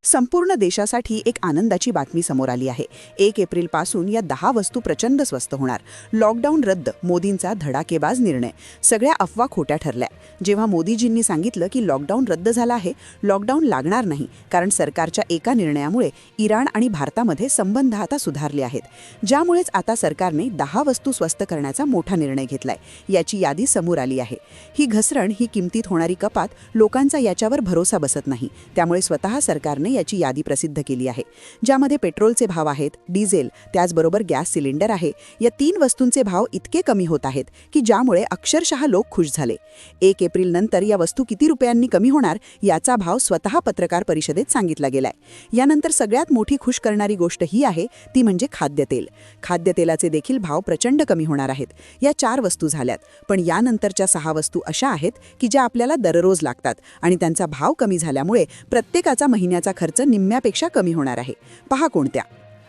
संपूर्ण देशासाठी एक आनंदाची बातमी समोर आली आहे. 1 एप्रिलपासून या 10 वस्तू प्रचंड स्वस्त होणार. लॉकडाऊन रद्द, मोदींचा धडाकेबाज निर्णय. सगळ्या अफवा खोट्या ठरल्या. जेव्हा मोदीजींनी सांगितलं की लॉकडाऊन रद्द झाला आहे, लॉकडाऊन लागणार नाही, कारण सरकारच्या एका निर्णयामुळे इराण आणि भारतामध्ये संबंध आता सुधारले आहेत. ज्यामुळेच आता सरकारने 10 वस्तू स्वस्त करण्याचा मोठा निर्णय घेतलाय. याची यादी समोर आली आहे. ही घसरण, ही किमतीत होणारी कपात, लोकांचा याच्यावर भरोसा बसत नाही. त्यामुळे स्वतः सरकारने याची यादी प्रसिद्ध केली आहे, ज्यामध्ये पेट्रोलचे भाव आहेत, डिझेल, त्याचबरोबर गॅस सिलेंडर आहे. या 3 वस्तूंचे भाव इतके कमी होत आहेत की ज्यामुळे अक्षरशः लोक खुश झाले. 1 एप्रिल नंतर या वस्तू किती रुपयांनी कमी होणार याचा भाव स्वतः पत्रकार परिषदेत सांगितला गेलाय. यानंतर सगळ्यात मोठी खुश करणारी गोष्ट ही आहे, ती म्हणजे खाद्यतेल. खाद्यतेलाचे देखील भाव प्रचंड कमी होणार आहेत. या 4 वस्तू झाल्यात, पण यानंतरच्या 6 वस्तू अशा आहेत की ज्या आपल्याला दररोज लागतात आणि त्यांचा भाव कमी झाल्यामुळे प्रत्येकाचा महिन्याचा खर्च निम्म्यापेक्षा कमी होणार आहे. पहा कोणत्या.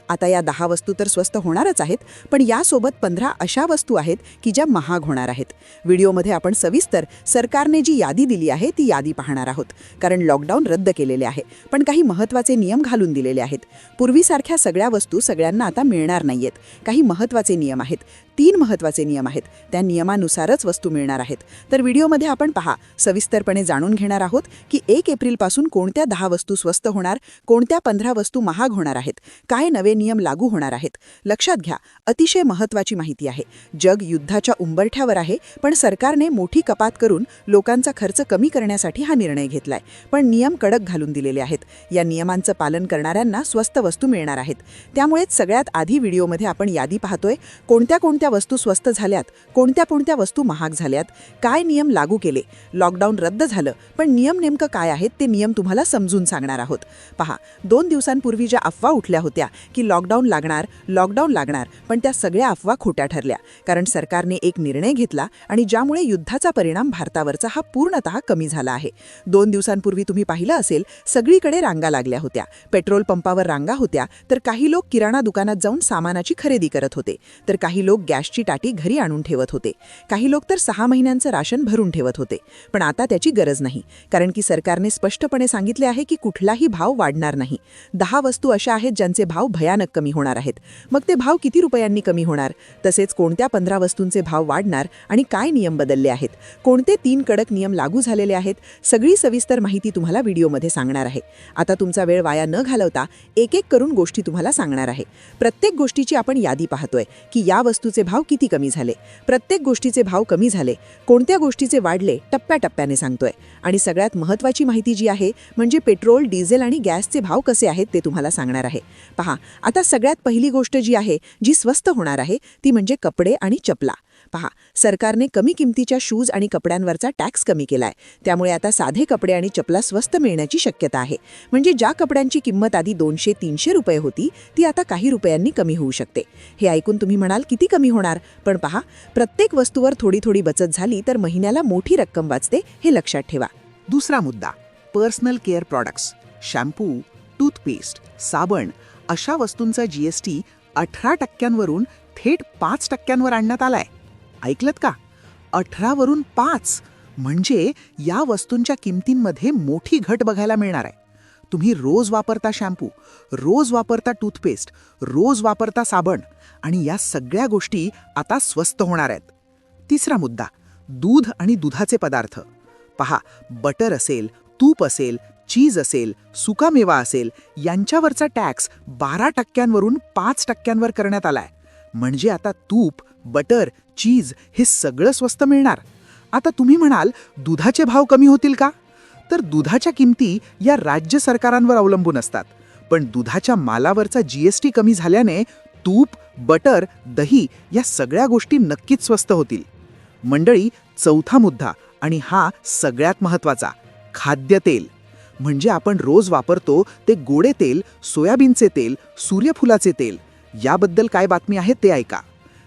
आता या 10 वस्तू तर स्वस्त होणारच आहेत, पण यासोबत 15 अशा वस्तू आहेत की ज्या महाग होणार आहेत. व्हिडिओमध्ये आपण सविस्तर सरकारने जी यादी दिली आहे ती यादी पाहणार आहोत, कारण लॉकडाऊन रद्द केलेले आहे, पण काही महत्त्वाचे नियम घालून दिलेले आहेत. पूर्वीसारख्या सगळ्या वस्तू सगळ्यांना आता मिळणार नाहीयेत. काही महत्त्वाचे नियम आहेत. 3 महत्त्वाचे नियम आहेत. त्या नियमानुसारच वस्तू मिळणार आहेत. तर व्हिडिओमध्ये आपण सविस्तरपणे जाणून घेणार आहोत की 1 एप्रिलपासून कोणत्या 10 वस्तू स्वस्त होणार, कोणत्या 15 वस्तू महाग होणार आहेत, काय नवे नियम लागू होणार आहेत. लक्षात घ्या, अतिशय महत्त्वाची माहिती आहे. जग युद्धाच्या उंबरठ्यावर आहे, पण सरकारने मोठी कपात करून लोकांचा खर्च कमी करण्यासाठी हा निर्णय घेतलाय. पण नियम कडक घालून दिलेले आहेत. या नियमांचं पालन करणाऱ्यांना स्वस्त वस्तू मिळणार आहेत. त्यामुळेच सगळ्यात आधी व्हिडिओमध्ये आपण यादी पाहतोय. कोणत्या वस्तू स्वस्त झाल्यात, कोणत्या वस्तू महाग झाल्यात, काय नियम लागू केले. लॉकडाऊन रद्द झालं, पण नियम नेमकं काय आहेत ते नियम तुम्हाला समजून सांगणार आहोत. पहा, 2 दिवसांपूर्वी ज्या अफवा उठल्या होत्या की लॉकडाऊन लागणार, पण त्या सगळ्या अफवा खोट्या ठरल्या, कारण सरकारने एक निर्णय घेतला आणि ज्यामुळे युद्धाचा परिणाम भारतावरचा हा पूर्णतः कमी झाला आहे. 2 दिवसांपूर्वी तुम्ही पाहिलं असेल, सगळीकडे रांगा लागल्या होत्या. पेट्रोल पंपावर रांगा होत्या, तर काही लोक किराणा दुकानात जाऊन सामानाची खरेदी करत होते, तर काही लोक गॅसची टाटी घरी आणून ठेवत होते. काही लोक तर 6 महिन्यांचं राशन भरून ठेवत होते. पण आता त्याची गरज नाही, कारण की सरकारने स्पष्टपणे सांगितले आहे की कुठलाही भाव वाढणार नाही. 10 वस्तू अशा आहेत ज्यांचे भाव भयानक कमी होणार आहेत. मग ते भाव किती रुपयांनी कमी होणार, तसेच कोणत्या 15 वस्तूंचे भाव वाढणार आणि काय नियम बदलले आहेत, कोणते 3 कडक नियम लागू झालेले आहेत, सगळी सविस्तर माहिती तुम्हाला व्हिडिओमध्ये सांगणार आहे. आता तुमचा वेळ वाया न घालवता एक एक करून गोष्टी तुम्हाला सांगणार आहे. प्रत्येक गोष्टीची आपण यादी पाहतोय की या वस्तूचे भाव किती कमी झाले, प्रत्येक गोष्टीचे भाव कमी झाले, कोणत्या गोष्टीचे वाढले, टप्प्याटप्प्याने सांगतोय. आणि सगळ्यात महत्त्वाची माहिती जी आहे म्हणजे पेट्रोल, डिझेल आणि गॅसचे भाव कसे आहेत ते तुम्हाला सांगणार आहे. पहा, आता सगळ्यात पहिली गोष्ट जी आहे, जी स्वस्त होणार आहे, ती म्हणजे कपडे आणि चपला. पहा, सरकारने कमी किमतीच्या शूज आणि कपड्यांवरचा टॅक्स कमी केलाय. त्यामुळे आता साधे कपडे आणि चपला स्वस्त मिळण्याची शक्यता आहे. म्हणजे ज्या कपड्यांची किंमत आधी 200-300 रुपये होती, ती आता काही रुपयांनी कमी होऊ शकते. हे ऐकून तुम्ही म्हणाल किती कमी होणार, पण पहा, प्रत्येक वस्तूवर थोडी थोडी बचत झाली तर महिन्याला मोठी रक्कम वाचते, हे लक्षात ठेवा. दुसरा मुद्दा, personal care products, shampoo, toothpaste, साबण अशा वस्तूंचा GST 18% थेट 5% आणण्यात आलाय. ऐकलत का? 18 वरून 5, म्हणजे या वस्तूंच्या किमतींमध्ये मोठी घट बघायला मिळणार आहे. तुम्ही रोज वापरता शॅम्पू, रोज वापरता टूथपेस्ट, रोज वापरता साबण, आणि या सगळ्या गोष्टी आता स्वस्त होणार आहेत. तिसरा मुद्दा, दूध आणि दुधाचे पदार्थ. पहा, बटर असेल, तूप असेल, चीज असेल, सुकामेवा असेल, यांच्यावरचा टॅक्स 12% 5% करण्यात आलाय. म्हणजे आता तूप, बटर, चीज हे सगळं स्वस्त मिळणार. आता तुम्ही म्हणाल, दुधाचे भाव कमी होतील का? तर दुधाच्या किमती या राज्य सरकारांवर अवलंबून असतात. पण दुधाच्या मालावरचा GST कमी झाल्याने तूप, बटर, दही या सगळ्या गोष्टी नक्कीच स्वस्त होतील. मंडळी, चौथा मुद्दा, आणि हा सगळ्यात महत्त्वाचा, खाद्यतेल. म्हणजे आपण रोज वापरतो ते गोडे तेल, सोयाबीनचे तेल, सूर्यफुलाचे तेल. याबद्दल काय बातमी आहे ते ऐका.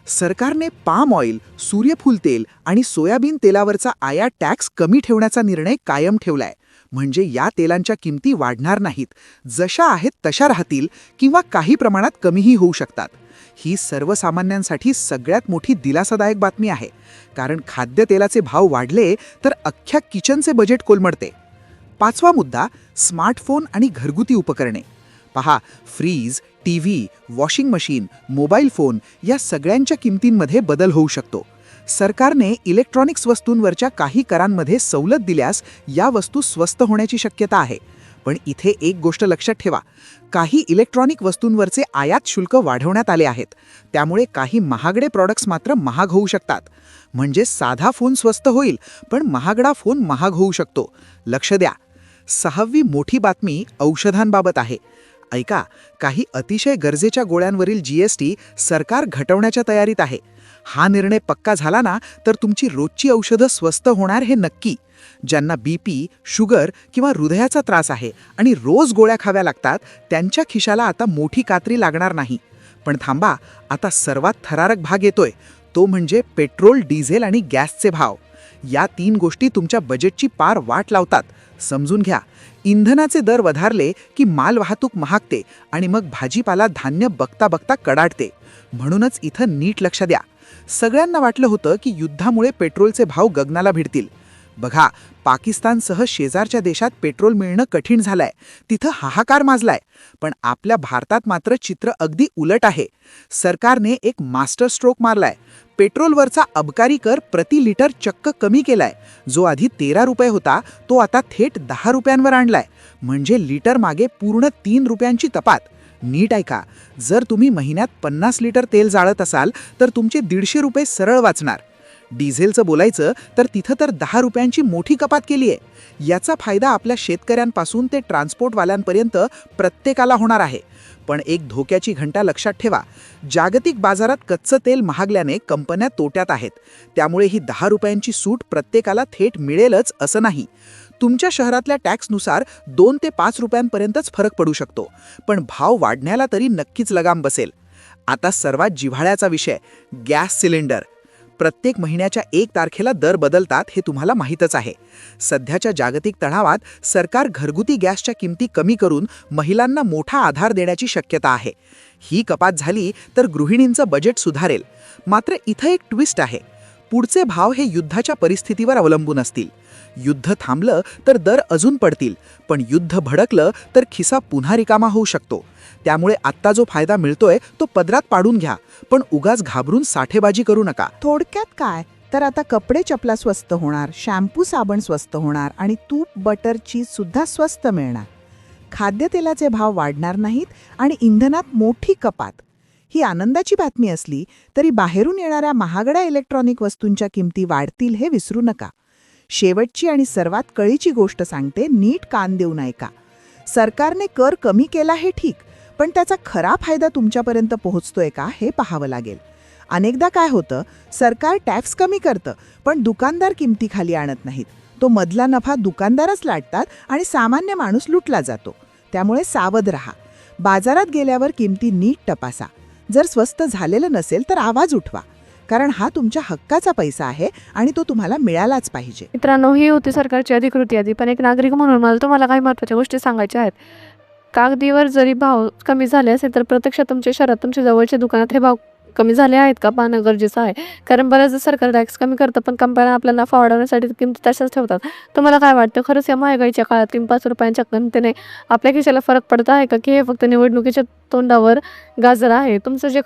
सरकारने पाम ऑइल, सूर्यफूल तेल आणि सोयाबीन तेलावरचा आयात टॅक्स कमी ठेवण्याचा निर्णय कायम ठेवलाय. म्हणजे या तेलांच्या किमती वाढणार नाहीत, जशा आहेत तशा राहतील किंवा काही प्रमाणात कमीही होऊ शकतात. ही सर्वसामान्यांसाठी सगळ्यात मोठी दिलासादायक बातमी आहे, कारण खाद्यतेलाचे भाव वाढले तर अख्ख्या किचनचे बजेट कोलमडते. 5वा मुद्दा, स्मार्टफोन आणि घरगुती उपकरणे. पहा, fridge, TV, washing machine, mobile phone या सगळ्यांच्या किमतींमध्ये बदल होऊ शकतो. सरकारने इलेक्ट्रॉनिक्स वस्तूंवरच्या काही करांमध्ये सवलत दिल्यास या वस्तू स्वस्त होण्याची शक्यता आहे. पण इथे एक गोष्ट लक्षात ठेवा, काही इलेक्ट्रॉनिक वस्तूंवरचे आयात शुल्क वाढवण्यात आले आहेत. त्यामुळे काही महागडे प्रॉडक्ट्स मात्र महाग होऊ शकतात. म्हणजे साधा फोन स्वस्त होईल, पण महागडा फोन महाग होऊ शकतो. लक्ष द्या. 6वी मोठी बातमी औषधांबाबत आहे. ऐका, काही अतिशय गरजेच्या गोळ्यांवरील GST सरकार घटवण्याच्या तयारीत आहे. हा निर्णय पक्का झाला ना, तर तुमची रोजची औषधं स्वस्त होणार हे नक्की. ज्यांना BP, शुगर किंवा हृदयाचा त्रास आहे आणि रोज गोळ्या खाव्या लागतात, त्यांच्या खिशाला आता मोठी कात्री लागणार नाही. पण थांबा, आता सर्वात थरारक भाग येतोय. तो म्हणजे पेट्रोल, डिझेल आणि गॅसचे भाव. या 3 गोष्टी तुमच्या बजेटची पार वाट लावतात. समजून घ्या, इंधनाचे दर वधारले की माल वाहतूक महागते आणि मग भाजीपाला, धान्य बघता बघता कडाडते. म्हणूनच इथं नीट लक्ष द्या. सगळ्यांना वाटलं होतं की युद्धामुळे पेट्रोलचे भाव गगनाला भिडतील. बघा, पाकिस्तानसह शेजारच्या देशात पेट्रोल मिळणं कठीण झालंय. तिथं हाहाकार माजलाय. पण आपल्या भारतात मात्र चित्र अगदी उलट आहे. सरकारने एक मास्टर स्ट्रोक मारलाय. पेट्रोलवरचा अबकारी कर प्रति लिटर चक्क कमी केलाय. जो आधी 13 रुपये होता, तो आता थेट 10 रुपयांवर आणलाय. म्हणजे लिटर मागे पूर्ण 3 रुपयांची कपात. नीट ऐका, जर तुम्ही महिन्यात 50 लिटर तेल जाळत असाल तर तुमचे 150 रुपये सरळ वाचणार. डिझेलचं बोलायचं तर तिथं तर 10 रुपयांची मोठी कपात केली आहे. याचा फायदा आपल्या शेतकऱ्यांपासून ते ट्रान्सपोर्टवाल्यांपर्यंत प्रत्येकाला होणार आहे. पण एक धोक्याची घंटा लक्षात ठेवा. जागतिक बाजारात कच्चं तेल महागल्याने कंपन्या तोट्यात आहेत. त्यामुळे ही 10 रुपयांची सूट प्रत्येकाला थेट मिळेलच असं नाही. तुमच्या शहरातल्या टॅक्सनुसार 2 ते 5 रुपयांपर्यंतच फरक पडू शकतो. पण भाव वाढण्याला तरी नक्कीच लगाम बसेल. आता सर्वात जिव्हाळ्याचा विषय, गॅस सिलेंडर. प्रत्येक महिन्याच्या 1 तारखेला दर बदलतात हे तुम्हाला माहीतच आहे. सध्याच्या जागतिक तणावात सरकार घरगुती गॅसच्या किमती कमी करून महिलांना मोठा आधार देण्याची शक्यता आहे. ही कपात झाली तर गृहिणींचं बजेट सुधारेल. मात्र इथं एक ट्विस्ट आहे. पुढचे भाव हे युद्धाच्या परिस्थितीवर अवलंबून असतील. युद्ध थांबलं तर दर अजून पडतील, पण युद्ध भडकलं तर खिसा पुन्हा रिकामा होऊ शकतो. त्यामुळे आत्ता जो फायदा मिळतोय तो पदरात पाडून घ्या, पण उगाच घाबरून साठेबाजी करू नका. थोडक्यात काय तर आता कपडे चपला स्वस्त होणार, शॅम्पू साबण स्वस्त होणार आणि तूप, बटर, चीज सुद्धा स्वस्त मिळणार. खाद्यतेलाचे भाव वाढणार नाहीत आणि इंधनात मोठी कपात. ही आनंदाची बातमी असली तरी बाहेरून येणाऱ्या महागड्या इलेक्ट्रॉनिक वस्तूंच्या किमती वाढतील हे विसरू नका. शेवटची आणि सर्वात कळीची गोष्ट सांगते, नीट कान देऊन ऐका. सरकारने कर कमी केला हे ठीक, पण त्याचा खरा फायदा तुमच्यापर्यंत पोहोचतोय का हे पाहावं लागेल. अनेकदा काय होतं, सरकार टॅक्स कमी करतं पण दुकानदार किमती खाली आणत नाहीत. तो मधला नफा दुकानदारच लाटतात आणि सामान्य माणूस लुटला जातो. त्यामुळे सावध रहा. बाजारात गेल्यावर किमती नीट तपासा. जर स्वस्त झालेलं नसेल तर आवाज उठवा, कारण हा तुमच्या हक्काचा पैसा आहे आणि तो तुम्हाला मिळालाच पाहिजे. मित्रांनो, ही होती सरकारची अधिकृत यादी. पण एक नागरिक म्हणून मला तुम्हाला काही महत्त्वाच्या गोष्टी सांगायच्या आहेत. कागदीवर जरी भाव कमी झाले असेल तर प्रत्यक्षात तुमच्या शहरात, तुमच्या जवळच्या दुकानात हे भाव कमी झाले आहेत का पाहणं गरजेचं आहे. कारण बऱ्याचदा सरकार टॅक्स कमी करतं पण कंपन्या आपला नफा वाढवण्यासाठी किमती तशाच ठेवतात. तुम्हाला काय वाटतं, खरंच या महागाईच्या काळात 5 रुपयांच्या किमतीने आपल्या खिशाला फरक पडत आहे का, की हे फक्त निवडणुकीच्या तोंडावर गाजर आहे? तुमचं जे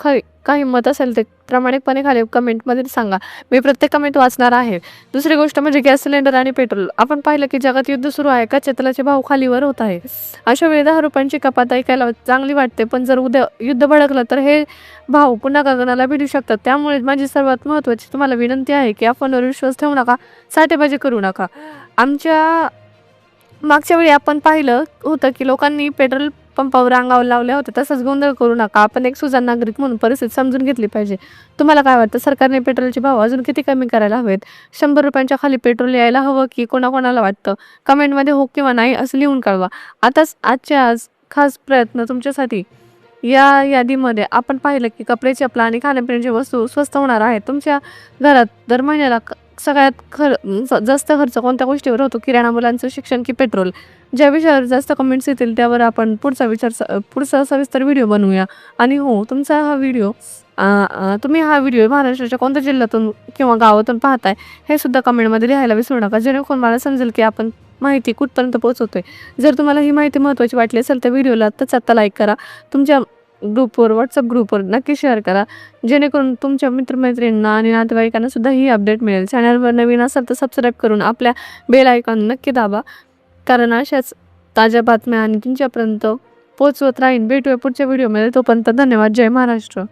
काही मत असेल ते प्रामाणिकपणे खाली कमेंटमध्ये सांगा. मी प्रत्येक कमेंट वाचणार आहे. दुसरी गोष्ट म्हणजे गॅस सिलेंडर आणि पेट्रोल. आपण पाहिलं की जगात युद्ध सुरू आहे, कच्च्या तेलाचे भाव खालीवर होत आहे. अशा वेळी 10 रुपयांची कपात ऐकायला चांगली वाटते, पण जर उद्या युद्ध भडकलं तर हे भाव पुन्हा गगनाला भिडू शकतात. त्यामुळे माझी सर्वात महत्त्वाची तुम्हाला विनंती आहे की आपणवर विश्वास ठेवू नका, साठेबाजी करू नका. आमच्या मागच्या वेळी आपण पाहिलं होतं की लोकांनी पेट्रोल पंपावर रांगावर लावल्या होत्या. तसंच गोंधळ करू नका. आपण एक सुजाण नागरिक म्हणून परिस्थिती समजून घेतली पाहिजे. तुम्हाला काय वाटतं, सरकारने पेट्रोलचे भाव अजून किती कमी करायला हवेत? 100 रुपयांच्या खाली पेट्रोल यायला हवं की कोणाकोणाला वाटतं? कमेंटमध्ये हो किंवा नाही असं लिहून कळवा. आजच्या आज खास प्रयत्न तुमच्यासाठी. या यादीमध्ये आपण पाहिलं की कपडे, चपला आणि खाण्यापिण्याच्या वस्तू स्वस्त होणार आहेत. तुमच्या घरात दर महिन्याला सगळ्यात जास्त खर्च कोणत्या गोष्टीवर होतो? किराणा, मुलांचं शिक्षण की पेट्रोल? ज्या विषयावर जास्त कमेंट्स येतील त्यावर आपण पुढचा सविस्तर व्हिडिओ बनवूया. आणि हो, तुम्ही हा व्हिडिओ महाराष्ट्राच्या कोणत्या जिल्ह्यातून किंवा गावातून पाहताय हे सुद्धा कमेंटमध्ये लिहायला विसरू नका, जेणेकरून मला समजेल की आपण माहिती कुठपर्यंत पोहोचवतोय. जर तुम्हाला ही माहिती महत्त्वाची वाटली असेल तर व्हिडिओला आत्ता लाईक करा. तुमच्या ग्रुपवर, व्हॉट्सअप ग्रुपवर नक्की शेअर करा, जेणेकरून तुमच्या मित्रमैत्रिणींना आणि नातेवाईकांना सुद्धा ही अपडेट मिळेल. चॅनलवर नवीन असाल तर सबस्क्राईब करून आपल्या बेल आयकॉन नक्की दाबा, कारण अशाच ताज्या बातम्या आणि तुमच्यापर्यंत पोहोचवत राहीन. भेटूया पुढच्या व्हिडिओमध्ये. तोपर्यंत धन्यवाद. जय महाराष्ट्र.